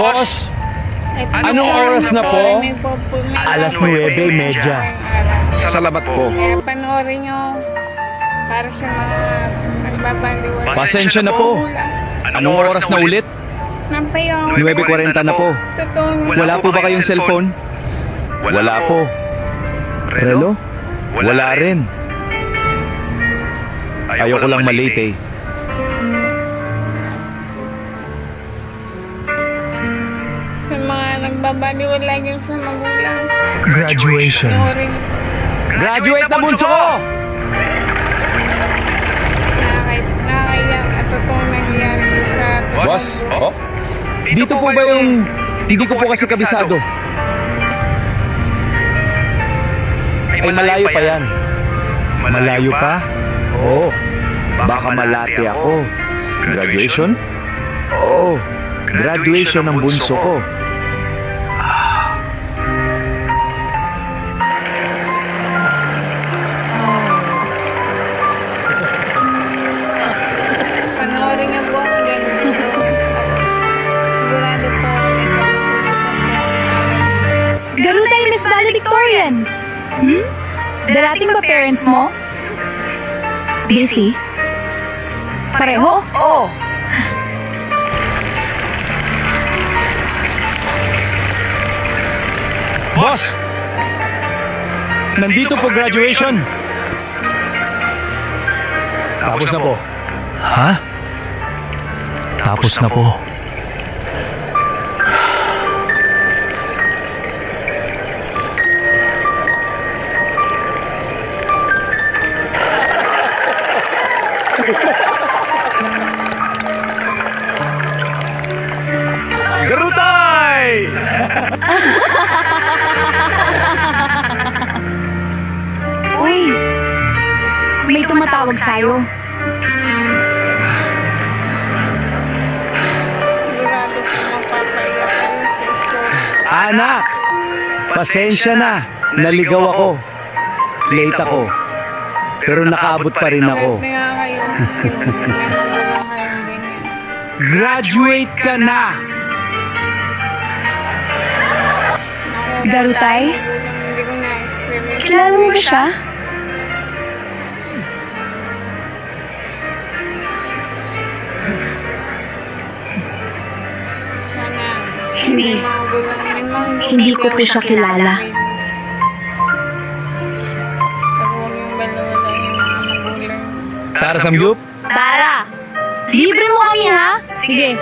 Boss, anong oras na po? Alas 9:30. Salamat po. Kaya panoorin nyo para sa mga nagbabaliwala. Pasensya na po. Anong oras na ulit? 9:40 na po. Wala po ba kayong cellphone? Wala po. Relo? Wala rin. Ayoko lang malate eh. Sa mga nagbabaliwala yun sa magulang. Graduation. Panoorin. Graduate na bunso ko! Nakakailang at totoong nangyari sa Boss? Oh? Dito po ba yung... Hindi ko po kasi kabisado. Ay malayo pa yan. Malayo pa? Oo. Baka malate ako. Graduation? Oo. Graduation ng bunso ko. panoorin niyo po ang ganito. Sigurado po may kapatid. Garutay Miss Valedictorian! Darating ba parents mo? Busy? Pareho? Oo. Boss! Nandito po graduation. Tapos na po. Ha? Tapos na po. Garutay! Uy! May tumatawag sa'yo. Sigurado po mapapaiyak kayo sa school. Anak! Pasensya na. Naligaw ako. Late ako. Pero nakaabot pa rin ako. Bakit nga kayo? Nagmagulang kayong ganyan. Graduate ka na! Ako, Garutay? Hindi ko na-experience. Kilala mo ba siya? Sana. Hindi. May magulang. Hindi ko po siya kilala. Pero huwag yung balawala yung mga magulang. Tara, Samgyup? Tara! Libre mo kami ha? Sige.